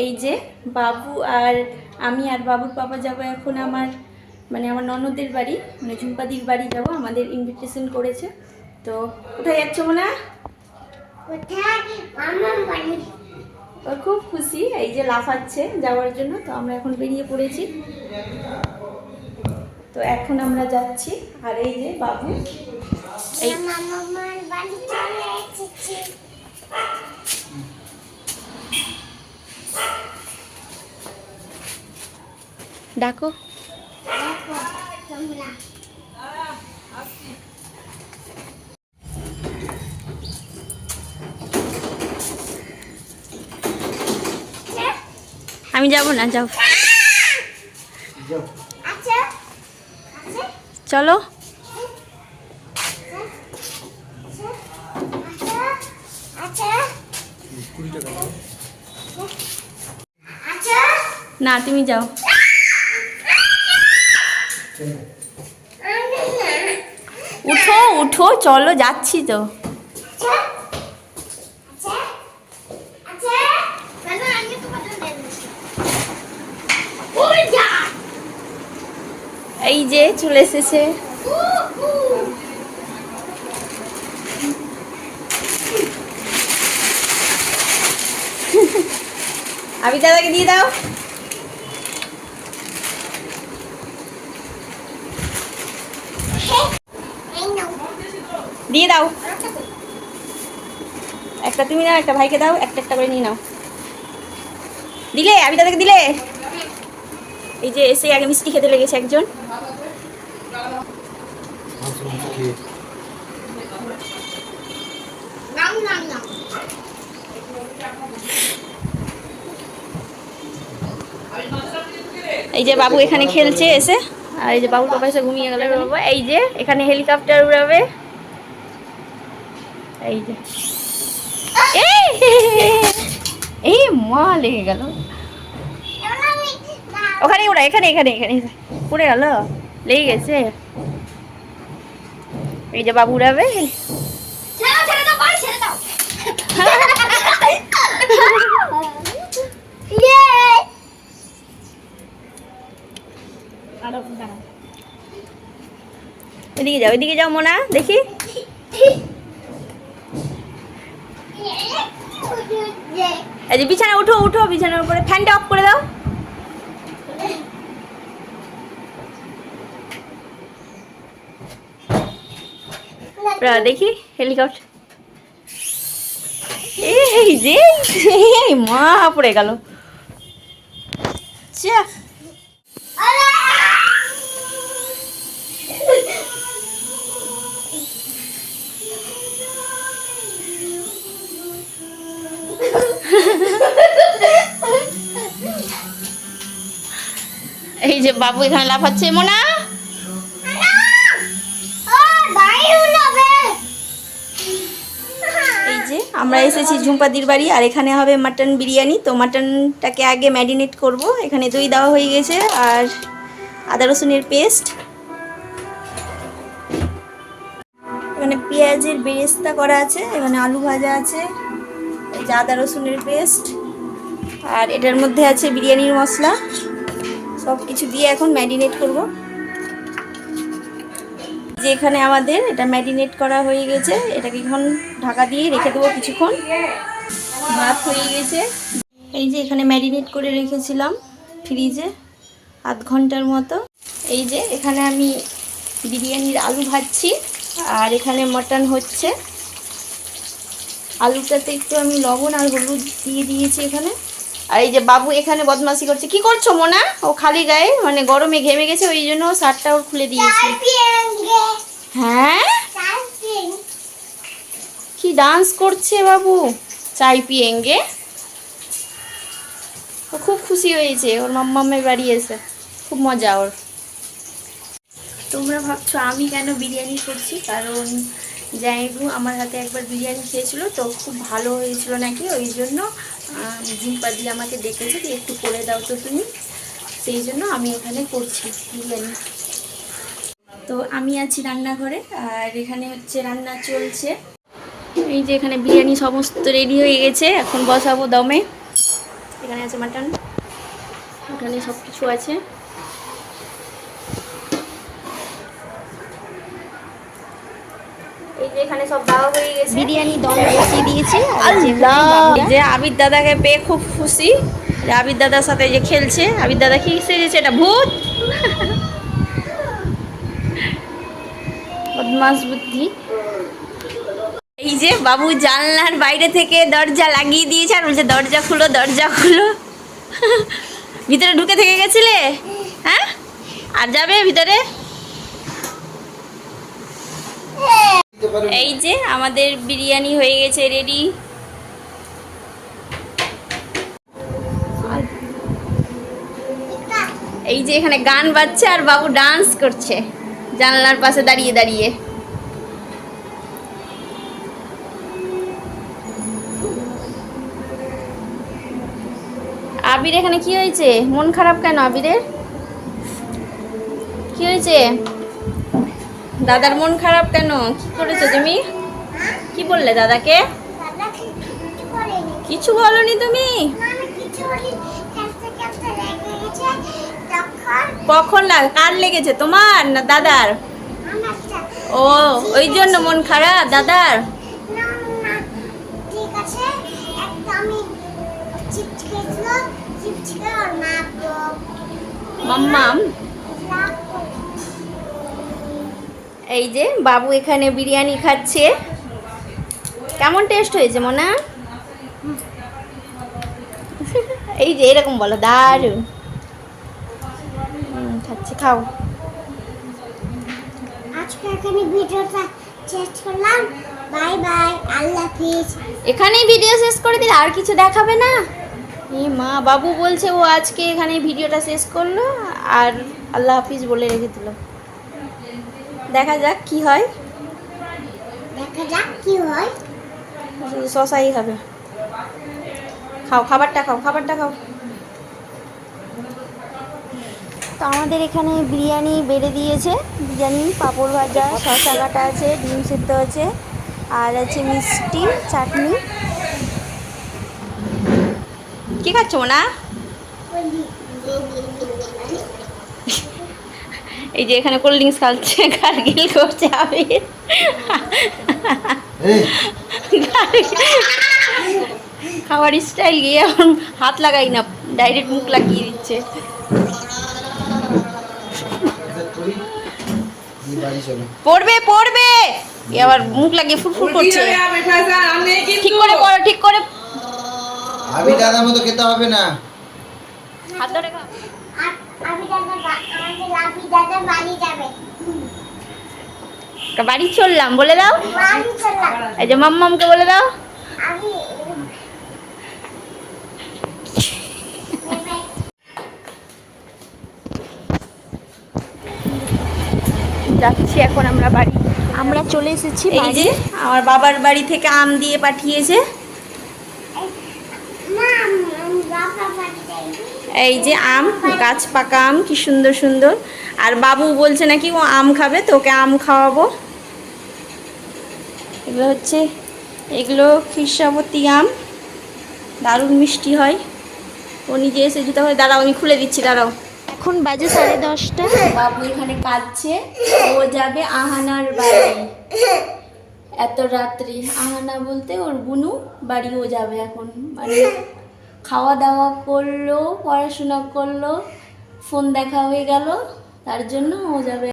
এই যে বাবু আর আমি আর বাবুর পাপা যাবো এখন আমার আমার ননদের বাড়ি, ঝুম্পাদির বাড়ি যাব। আমাদের ইনভিটেশন করেছে। তো কোথায় যাচ্ছ না? ও খুব খুশি, এই যে লাফাচ্ছে যাওয়ার জন্য। তো আমরা এখন বেরিয়ে পড়েছি। তো এখন আমরা যাচ্ছি। আর এই যে বাবু, এই ডাকো। আমি যাব না, যাও চলো। না তুমি যাও। উঠো উঠো, চলো যাচ্ছি তো। এই যে চলে এসেছে। আমি দাদাকে দিয়ে দাও। দিয়ে দাও, একটা তুমি নাও, একটা ভাইকে দাও, একটা একটা করে নিয়ে নাও। দিলে আমি দাদাকে দিলে। এই যে এসে আগে মিষ্টি খেতে লেগেছে একজন। এই যে বাবু এখানে খেলছে এসে। আর এই যে বাবুর পাপা এসে ঘুমিয়ে গেল। এই যে এখানে হেলিকপ্টার উড়াবে। এই যে এই মা লেগে গেল। ওখানে ওরা এখানে এখানে এখানে পড়ে গেল, লেগে গেছে। এই যে বাবু উড়াবে। এদিকে যাও, এদিকে যাও মোনা, দেখি। এই যে বিছানা উঠো উঠো, বিছানার উপরে ফ্যানটা অফ করে দাও। দেখি হেলিকপ্টার। এই যে মা পড়ে গেল। এই যে বাবু এখানে লাফাচ্ছে। মোনা এই যে আমরা এসেছি ঝুম্পাদির বাড়ি। আর এখানে হবে মাটন বিরিয়ানি। তো মাটনটাকে আগে ম্যারিনেট করব। এখানে দই দেওয়া হয়ে গেছে আর আদা রসুনের পেস্ট। এখানে পেঁয়াজের বেরেস্তা করা আছে, এখানে আলু ভাজা আছে, এই যে আদা রসুনের পেস্ট। আর এটার মধ্যে আছে বিরিয়ানির মশলা। সব কিছু দিয়ে এখন ম্যারিনেট করব। যে এখানে আমাদের এটা ম্যারিনেট করা হয়ে গেছে। এটাকে এখন ঢাকা দিয়ে রেখে দেবো কিছুক্ষণ। ভাত হয়ে গেছে। এই যে এখানে ম্যারিনেট করে রেখেছিলাম ফ্রিজে আধ ঘন্টার মতো। এই যে এখানে আমি বিরিয়ানির আলু ভাজছি আর এখানে মটন হচ্ছে। আলুটাতে একটু আমি লবণ আর হলুদ দিয়ে দিয়েছি এখানে। আর এই যে বাবু এখানে বদমাশি করছে। কি করছো মোনা? ও খালি গায়ে গরমে ঘেমে গেছে, ওই জন্য শার্টটা ওর খুলে দিয়েছি। হ্যাঁ কি ডান্স করছে বাবু, চাই পিয়েঙ্গে। ও খুব খুশি হয়েছে ওর মাম্মামের বাড়ি এসে, খুব মজা ওর। তোমরা ভাবছো আমি কেন বিরিয়ানি করছি, কারণ জাইবু আমার হাতে একবার বিরিয়ানি খেয়েছিল, তো খুব ভালো হয়েছিল নাকি, ওই জন্য ঝুম্পাদি আমাকে ডেকেছে যে একটু করে দাও তো তুমি, সেই জন্য আমি এখানে করছি বিরিয়ানি। তো আমি আছি রান্নাঘরে আর এখানে হচ্ছে রান্না চলছে। এই যে এখানে বিরিয়ানি সমস্ত রেডি হয়ে গেছে, এখন বসাবো দমে। এখানে আছে মাটন, এখানে সব কিছু আছে। এই যে এখানে সব দেওয়া হয়ে গেছে, বিরিয়ানি দম বসিয়ে দিয়েছি। যে আবির দাদাকে পেয়ে খুব খুশি, যে আবির দাদার সাথে যে খেলছে। আবির দাদা কি সেজেছে, এটা ভূত। বদমাস বুদ্ধি। এই যে বাবু জানলার বাইরে থেকে দরজা লাগিয়ে দিয়েছে আর বলছে দরজা খুলো, দরজা খুলো। ভিতরে ঢুকে থেকে গেছিলে? হ্যাঁ, আর যাবে ভিতরে? এই যে আমাদের বিরিয়ানি হয়ে গেছে রেডি। এই যে এখানে গান বাজছে আর বাবু ডান্স করছে জানলার পাশে দাঁড়িয়ে দাঁড়িয়ে। আবির এখানে কি হয়েছে? মন খারাপ কেন আবিরের? কি হয়েছে? দাদার মন খারাপ কেন? কি করেছো তুমি? কি বললে দাদাকে? কিছু বলনি তুমি? কখন কার লেগেছে, তোমার না দাদার? ও, ওই জন্য মন খারাপ দাদার। মাম্মাম, এই যে বাবু এখানে বিরিয়ানি খাচ্ছে। কেমন টেস্ট হয়েছে মোনা? এই যে এরকম বলো, দারুণ খাচ্ছি, খাও। আজকে এখানে ভিডিওটা শেষ করলাম। বাই বাই, আল্লাহ হাফেজ। এখানেই ভিডিও শেষ করে দিলে, আর কিছু দেখাবে না? এই মা, বাবু বলছে ও আজকে এখানে ভিডিওটা শেষ করলো আর আল্লাহ হাফিজ বলে রেখে দিল। দেখা যাক কি হয়, দেখা যাক কি হয়। শশাই খাবে। খাও, খাবারটা খাও, খাবারটা খাও। তো আমাদের এখানে বিরিয়ানি বেড়ে দিয়েছে। বিরিয়ানি, পাঁপড় ভাজা, শসা কাটা আছে, ডিম সিদ্ধ আছে, আর আছে মিষ্টি, চাটনি। কি খাচ্ছ না? এই যে এখানে কোল্ড ড্রিঙ্কস খাচ্ছে, গার্গিল করছে আবির। খাবার স্টাইল গিয়ে হাত লাগাই না, ডাইরেক্ট মুখ লাগিয়ে দিচ্ছে। পড়বে পড়বে, আবার মুখ লাগিয়ে ফুটফুট করছে। ঠিক করে পড়ো, ঠিক করে। আমি দাদার মতো খেতে হবে না। হাত ধরে খাও। দাদা বাড়ি যাবে। বাড়ি চললাম বলে দাও। বাড়ি চললাম। এই যে মাম্মামকে বলে দাও। আমি যাচ্ছি এখন আমরা বাড়ি। আমরা চলে এসেছি। এই যে আমার বাবার বাড়ি থেকে আম দিয়ে পাঠিয়েছে। এই যে আম, গাছ পাকা আম, কি সুন্দর সুন্দর। আর বাবু বলছে নাকি ও আম খাবে, তো ওকে আম খাওয়াবো। এগুলো হচ্ছে, এগুলো খিরসাবতী আম, দারুণ মিষ্টি হয়। ও নিজে এসে জুতা করে, দাঁড়াও আমি খুলে দিচ্ছি, দাঁড়াও। এখন বাজে 10:30। বাবু এখানে কাঁদছে, ও যাবে আহানার বাড়ি। এত রাত্রি, আহানা বলতে ওর বুনু বাড়ি ও যাবে এখন। মানে খাওয়া দাওয়া করলো, পড়াশোনা করলো, ফোন দেখা হয়ে গেল, তার জন্য ও যাবে।